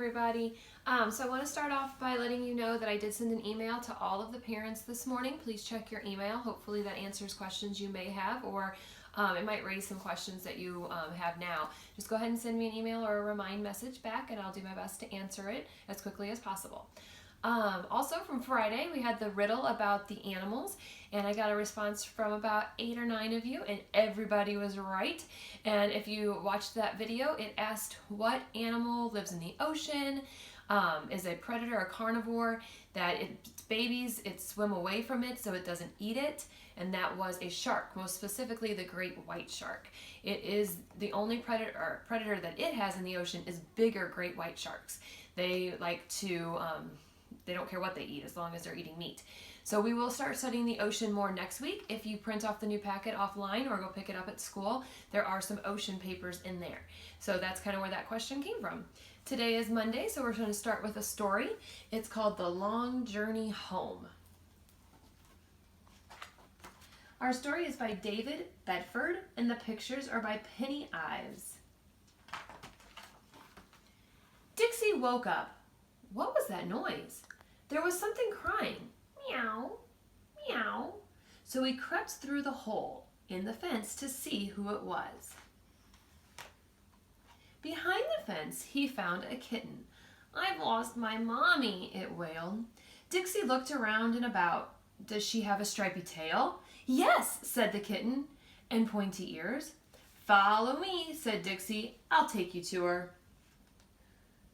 everybody. So I want to start off by letting you know that I did send an email to all of the parents this morning. Please check your email. Hopefully that answers questions you may have, or it might raise some questions that you have now. Just go ahead and send me an email or a remind message back, and I'll do my best to answer it as quickly as possible. Also from Friday, we had the riddle about the animals, and I got a response from about 8 or 9 of you, and everybody was right. And if you watched that video, it asked what animal lives in the ocean, is a predator or carnivore, that its babies, it swim away from it so it doesn't eat it, and that was a shark, most specifically the great white shark. It is the only predator that it has in the ocean is bigger great white sharks. They like to they don't care what they eat as long as they're eating meat. So we will start studying the ocean more next week. If you print off the new packet offline or go pick it up at school, there are some ocean papers in there. So that's kind of where that question came from. Today is Monday, so we're going to start with a story. It's called The Long Journey Home. Our story is by David Bedford, and the pictures are by Penny Ives. Dixie woke up. What was that noise? There was something crying. Meow, meow. So he crept through the hole in the fence to see who it was. Behind the fence, he found a kitten. I've lost my mommy, it wailed. Dixie looked around and about. Does she have a stripy tail? Yes, said the kitten. And pointy ears? Follow me, said Dixie. I'll take you to her.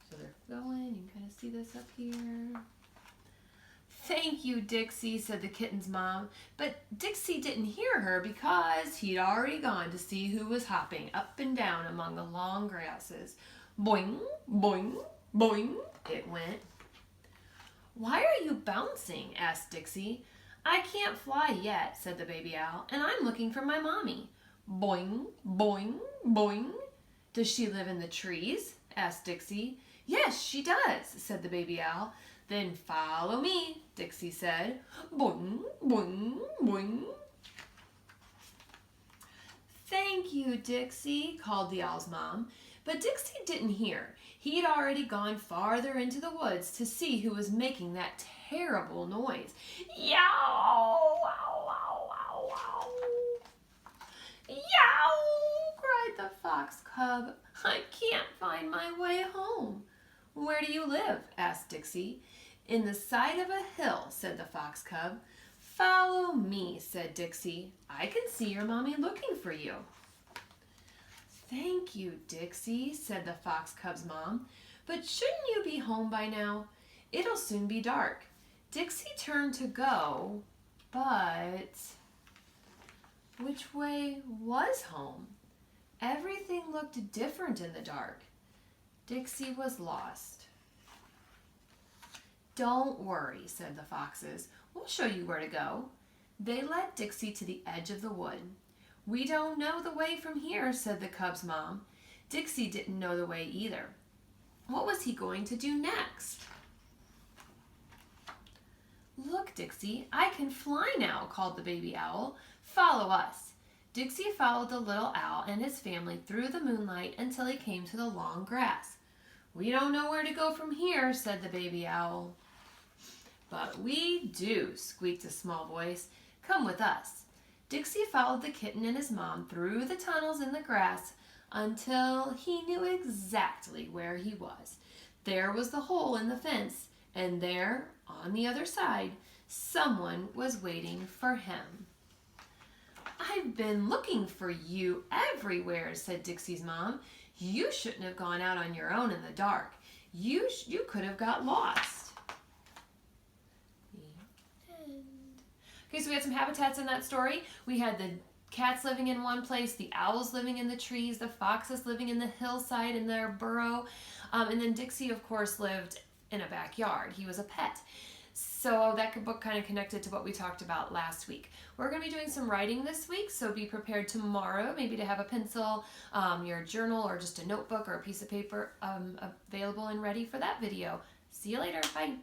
So they're going, you can kind of see this up here. Thank you, Dixie, said the kitten's mom. But Dixie didn't hear her because he'd already gone to see who was hopping up and down among the long grasses. Boing, boing, boing, it went. Why are you bouncing? Asked Dixie. I can't fly yet, said the baby owl, and I'm looking for my mommy. Boing, boing, boing. Does she live in the trees? Asked Dixie. Yes, she does, said the baby owl. Then follow me, Dixie said. Boing, boing, boing. Thank you, Dixie, called the owl's mom. But Dixie didn't hear. He'd already gone farther into the woods to see who was making that terrible noise. Yow! Ow, ow, ow, ow. Yow! Cried the fox cub. I can't find my way home. Where do you live? Asked Dixie. In the side of a hill, said the fox cub. Follow me, said Dixie. I can see your mommy looking for you. Thank you, Dixie, said the fox cub's mom. But shouldn't you be home by now? It'll soon be dark. Dixie turned to go, but which way was home? Everything looked different in the dark. Dixie was lost. Don't worry, said the foxes. We'll show you where to go. They led Dixie to the edge of the wood. We don't know the way from here, said the cub's mom. Dixie didn't know the way either. What was he going to do next? Look, Dixie, I can fly now, called the baby owl. Follow us. Dixie followed the little owl and his family through the moonlight until he came to the long grass. We don't know where to go from here, said the baby owl. But we do, squeaked a small voice. Come with us. Dixie followed the kitten and his mom through the tunnels in the grass until he knew exactly where he was. There was the hole in the fence, and there, on the other side, someone was waiting for him. I've been looking for you everywhere, said Dixie's mom. You shouldn't have gone out on your own in the dark. You could have got lost. Okay, so we had some habitats in that story. We had the cats living in one place, the owls living in the trees, the foxes living in the hillside in their burrow, and then Dixie, of course, lived in a backyard. He was a pet. So that book kind of connected to what we talked about last week. We're going to be doing some writing this week, so be prepared tomorrow maybe to have a pencil, your journal, or just a notebook or a piece of paper available and ready for that video. See you later. Bye.